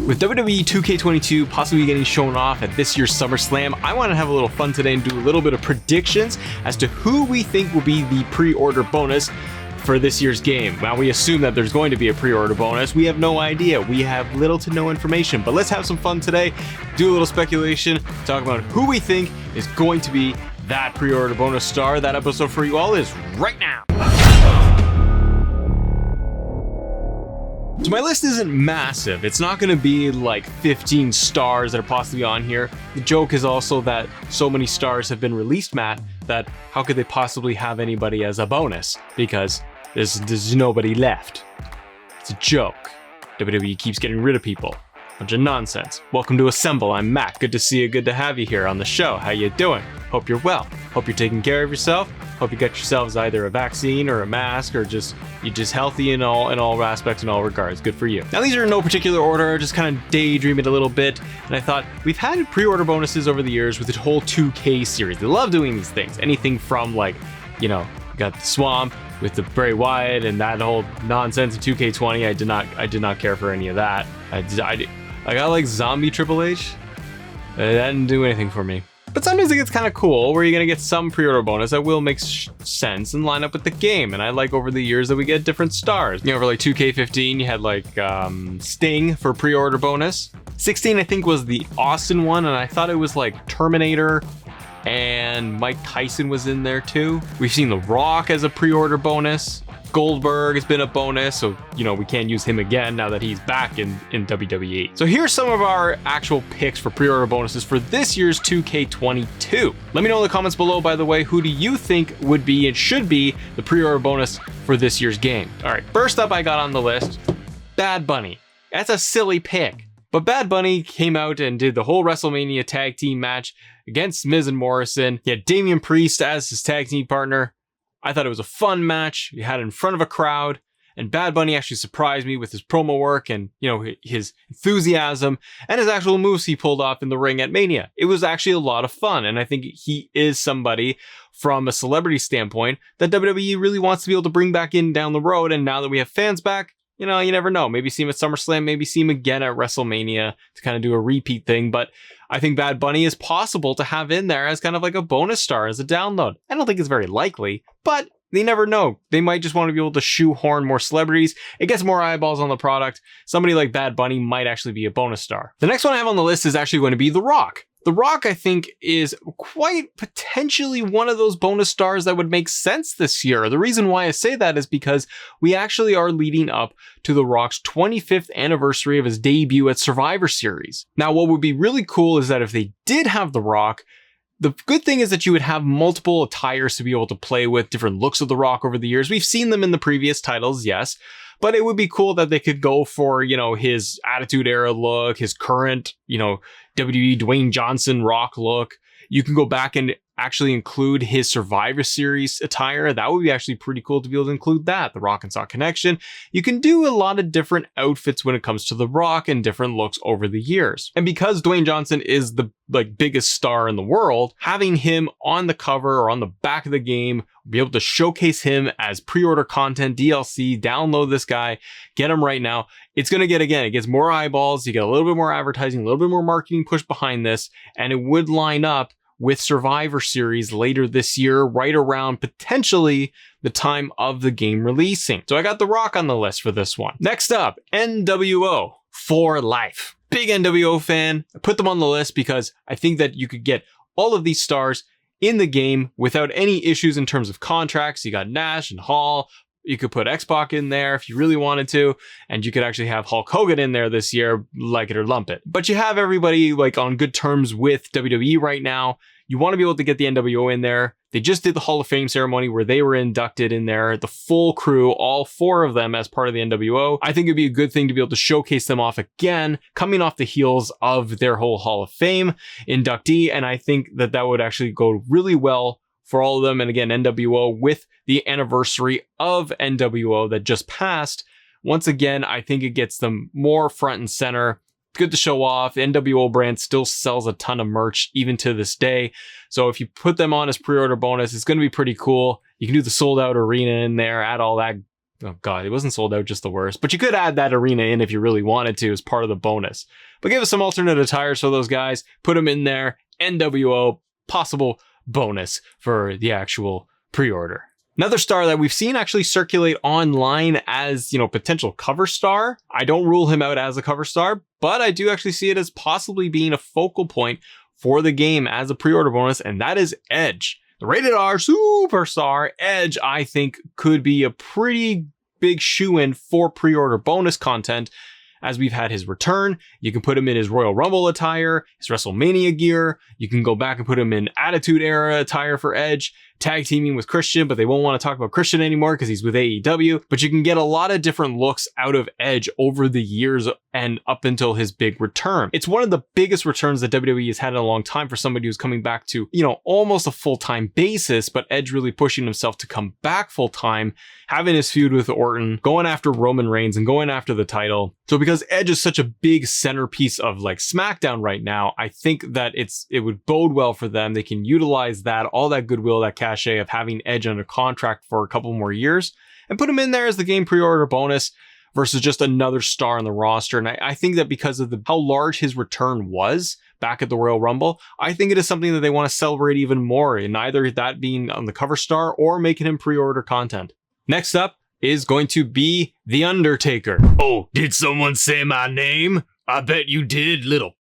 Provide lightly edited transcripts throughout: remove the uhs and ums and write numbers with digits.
With WWE 2K22 possibly getting shown off at this year's SummerSlam, I want to have a little fun today and do a little bit of predictions as to who we think will be the pre-order bonus for this year's game. Now, we assume that there's going to be a pre-order bonus. We have no idea. We have little to no information, but let's have some fun today, do a little speculation, talk about who we think is going to be that pre-order bonus star. That episode for you all is right now. So my list isn't massive. It's not going to be like 15 stars that are possibly on here. The joke is also that so many stars have been released, Matt, that how could they possibly have anybody as a bonus? Because there's nobody left. It's a joke. WWE keeps getting rid of people. Bunch of nonsense. Welcome to Assemble. I'm Matt. Good to see you. Good to have you here on the show. How you doing? Hope you're well. Hope you're taking care of yourself. Hope you got yourselves either a vaccine or a mask, or you're just healthy in all aspects, in all regards. Good for you. Now, these are in no particular order, just kind of daydreaming a little bit. And I thought, we've had pre-order bonuses over the years with the whole 2K series. They love doing these things. Anything from you got the Swamp with the Bray Wyatt and that whole nonsense in 2K20. I did not care for any of that. I got like zombie Triple H. That didn't do anything for me. But sometimes it gets kind of cool where you're going to get some pre-order bonus that will make sense and line up with the game. And I like over the years that we get different stars. For like 2K15, you had Sting for pre-order bonus. 16, I think, was the Austin one. And I thought it was like Terminator and Mike Tyson was in there too. We've seen The Rock as a pre-order bonus. Goldberg has been a bonus, so we can't use him again now that he's back in WWE. So here's some of our actual picks for pre-order bonuses for this year's 2K22. Let me know in the comments below, by the way, who do you think would be and should be the pre-order bonus for this year's game? All right, first up I got on the list, Bad Bunny. That's a silly pick, but Bad Bunny came out and did the whole WrestleMania tag team match against Miz and Morrison. He had Damian Priest as his tag team partner. I thought it was a fun match. He had it in front of a crowd, and Bad Bunny actually surprised me with his promo work and, his enthusiasm and his actual moves he pulled off in the ring at Mania. It was actually a lot of fun, and I think he is somebody from a celebrity standpoint that WWE really wants to be able to bring back in down the road, and now that we have fans back, you never know. Maybe see him at SummerSlam, maybe see him again at WrestleMania to kind of do a repeat thing, but I think Bad Bunny is possible to have in there as kind of like a bonus star, as a download. I don't think it's very likely, but they never know. They might just want to be able to shoehorn more celebrities. It gets more eyeballs on the product. Somebody like Bad Bunny might actually be a bonus star. The next one I have on the list is actually going to be The Rock. The Rock, I think, is quite potentially one of those bonus stars that would make sense this year. The reason why I say that is because we actually are leading up to The Rock's 25th anniversary of his debut at Survivor Series. Now, what would be really cool is that if they did have The Rock, the good thing is that you would have multiple attires to be able to play with, different looks of The Rock over the years. We've seen them in the previous titles, yes. But it would be cool that they could go for, his Attitude Era look, his current, WWE Dwayne Johnson Rock look. You can go back and actually include his Survivor Series attire. That would be actually pretty cool to be able to include that. The Rock and Sock connection. You can do a lot of different outfits when it comes to The Rock and different looks over the years. And because Dwayne Johnson is the biggest star in the world, having him on the cover or on the back of the game, be able to showcase him as pre-order content, DLC, download this guy, get him right now. It's going to it gets more eyeballs. You get a little bit more advertising, a little bit more marketing push behind this, and it would line up with Survivor Series later this year, right around potentially the time of the game releasing. So I got The Rock on the list for this one. Next up, NWO for life. Big NWO fan. I put them on the list because I think that you could get all of these stars in the game without any issues in terms of contracts. You got Nash and Hall. You could put X-Pac in there if you really wanted to, and you could actually have Hulk Hogan in there this year, like it or lump it. But you have everybody on good terms with WWE right now. You want to be able to get the NWO in there. They just did the Hall of Fame ceremony where they were inducted in there, the full crew, all four of them as part of the NWO. I think it'd be a good thing to be able to showcase them off again, coming off the heels of their whole Hall of Fame inductee. And I think that would actually go really well for all of them. And again, NWO with the anniversary of NWO that just passed. Once again, I think it gets them more front and center. Good to show off. The NWO brand still sells a ton of merch even to this day. So if you put them on as pre-order bonus, it's going to be pretty cool. You can do the sold out arena in there, add all that Oh god, it wasn't sold out, just the worst. But you could add that arena in if you really wanted to as part of the bonus. But give us some alternate attires for those guys, put them in there, NWO, possible bonus for the actual pre-order. Another star that we've seen actually circulate online as, potential cover star. I don't rule him out as a cover star, but I do actually see it as possibly being a focal point for the game as a pre-order bonus, and that is Edge. The rated R superstar Edge, I think, could be a pretty big shoe-in for pre-order bonus content, as we've had his return. You can put him in his Royal Rumble attire, his WrestleMania gear. You can go back and put him in Attitude Era attire for Edge, tag teaming with Christian, but they won't want to talk about Christian anymore because he's with AEW. But you can get a lot of different looks out of Edge over the years and up until his big return. It's one of the biggest returns that WWE has had in a long time for somebody who's coming back to, almost a full-time basis, but Edge really pushing himself to come back full-time, having his feud with Orton, going after Roman Reigns and going after the title. So because Edge is such a big centerpiece of SmackDown right now, I think that it would bode well for them. They can utilize that, all that goodwill, that cachet of having Edge under contract for a couple more years and put him in there as the game pre-order bonus versus just another star on the roster. And I think that because of how large his return was back at the Royal Rumble, I think it is something that they want to celebrate even more, in either that being on the cover star or making him pre-order content. Next up is going to be The Undertaker. Oh, did someone say my name? I bet you did, little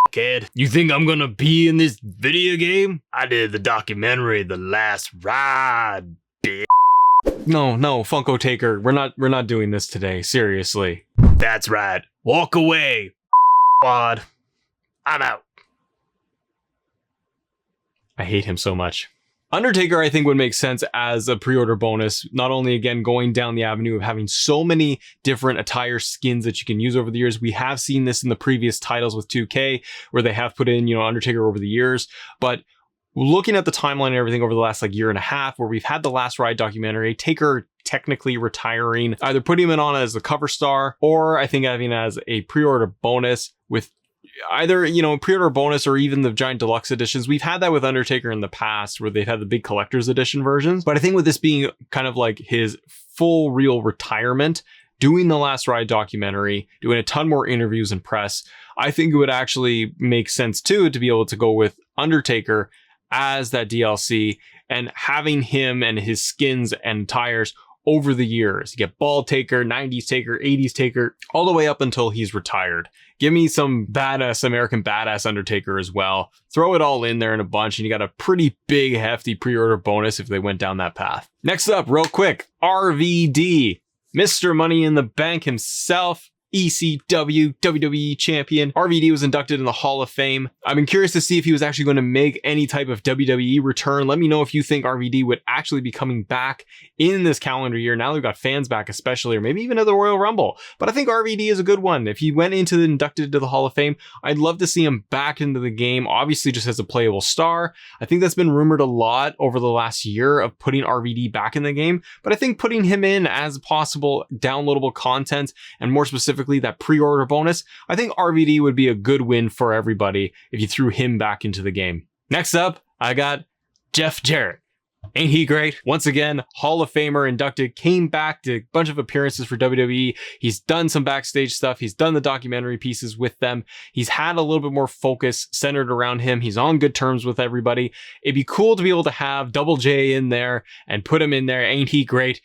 kid. You think I'm gonna be in this video game? I did the documentary The Last Ride, bitch. No, Funko Taker, we're not doing this today, seriously. That's right. Walk away, squad. I'm out. I hate him so much. Undertaker, I think, would make sense as a pre-order bonus, not only, again, going down the avenue of having so many different attire skins that you can use over the years. We have seen this in the previous titles with 2K, where they have put in, Undertaker over the years. But looking at the timeline and everything over the last year and a half, where we've had the Last Ride documentary, Taker technically retiring, either putting him on as a cover star, or I think having as a pre-order bonus with either, pre-order bonus or even the giant deluxe editions. We've had that with Undertaker in the past where they've had the big collector's edition versions. But I think with this being kind of like his full real retirement, doing the Last Ride documentary, doing a ton more interviews and press, I think it would actually make sense too to be able to go with Undertaker as that DLC and having him and his skins and tires over the years. You get Bald Taker, 90s Taker, 80s Taker, all the way up until he's retired. Give me some badass American badass Undertaker as well. Throw it all in there in a bunch and you got a pretty big hefty pre-order bonus if they went down that path. Next up, real quick, RVD, Mr. Money in the Bank himself. ECW WWE champion. RVD was inducted in the Hall of Fame. I've been curious to see if he was actually going to make any type of WWE return. Let me know if you think RVD would actually be coming back in this calendar year. Now we've got fans back especially, or maybe even at the Royal Rumble. But I think RVD is a good one. If he went inducted to the Hall of Fame, I'd love to see him back into the game, obviously just as a playable star. I think that's been rumored a lot over the last year of putting RVD back in the game, but I think putting him in as possible downloadable content, and more specifically that pre-order bonus, I think RVD would be a good win for everybody if you threw him back into the game. Next up, I got Jeff Jarrett. Ain't he great? Once again, Hall of Famer inducted, came back to a bunch of appearances for WWE. He's done some backstage stuff. He's done the documentary pieces with them. He's had a little bit more focus centered around him. He's on good terms with everybody. It'd be cool to be able to have Double J in there and put him in there. Ain't he great?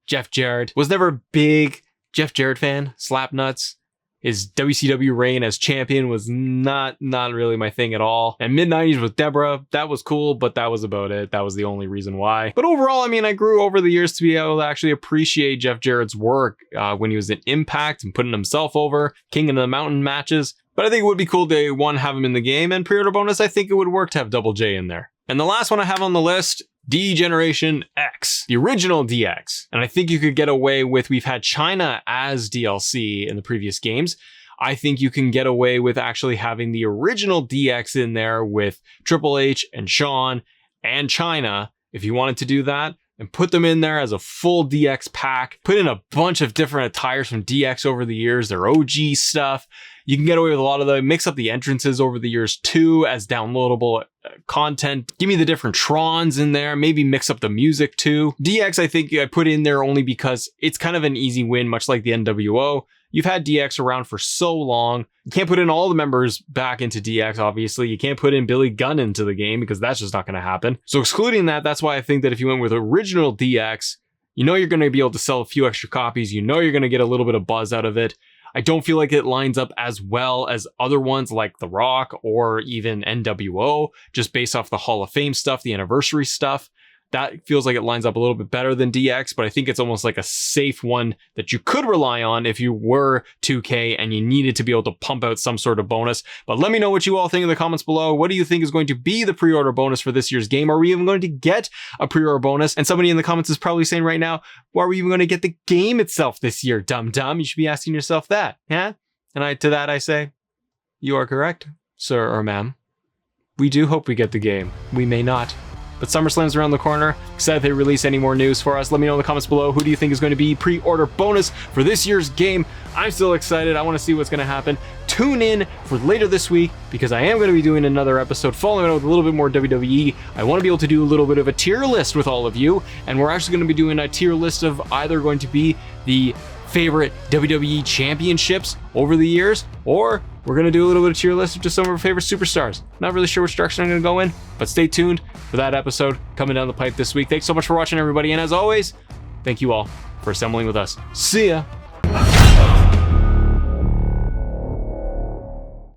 Jeff Jarrett. Was never a big Jeff Jarrett fan. Slap nuts. His WCW reign as champion was not really my thing at all. And mid-90s with Deborah, that was cool, but that was about it. That was the only reason why. But overall, I mean, I grew over the years to be able to actually appreciate Jeff Jarrett's work when he was in Impact and putting himself over, King of the Mountain matches. But I think it would be cool to, one, have him in the game, and pre-order bonus, I think it would work to have Double J in there. And the last one I have on the list, D-Generation X, the original DX. And I think you could get away with, we've had China as DLC in the previous games. I think you can get away with actually having the original DX in there with Triple H and Shawn and China. If you wanted to do that, and put them in there as a full DX pack. Put in a bunch of different attires from DX over the years, their OG stuff. You can get away with a lot of them. Mix up the entrances over the years too as downloadable content. Give me the different Trons in there. Maybe mix up the music too. DX, I think I put in there only because it's kind of an easy win, much like the NWO. You've had DX around for so long. You can't put in all the members back into DX, obviously. You can't put in Billy Gunn into the game because that's just not going to happen. So excluding that, that's why I think that if you went with original DX, you know you're going to be able to sell a few extra copies. You know you're going to get a little bit of buzz out of it. I don't feel like it lines up as well as other ones like The Rock or even NWO, just based off the Hall of Fame stuff, the anniversary stuff. That feels like it lines up a little bit better than DX, but I think it's almost like a safe one that you could rely on if you were 2K and you needed to be able to pump out some sort of bonus. But let me know what you all think in the comments below. What do you think is going to be the pre-order bonus for this year's game? Are we even going to get a pre-order bonus? And somebody in the comments is probably saying right now, well, are we even going to get the game itself this year, dum-dum? You should be asking yourself that, yeah? And to that I say, you are correct, sir or ma'am. We do hope we get the game. We may not. But SummerSlam's around the corner. Excited if they release any more news for us. Let me know in the comments below. Who do you think is going to be pre-order bonus for this year's game? I'm still excited. I want to see what's going to happen. Tune in for later this week because I am going to be doing another episode following it with a little bit more WWE. I want to be able to do a little bit of a tier list with all of you. And we're actually going to be doing a tier list of either going to be the favorite WWE championships over the years, or we're going to do a little bit of tier list of just some of our favorite superstars. Not really sure which direction I'm going to go in, but stay tuned for that episode coming down the pipe this week. Thanks so much for watching, everybody, and as always, thank you all for assembling with us. See ya!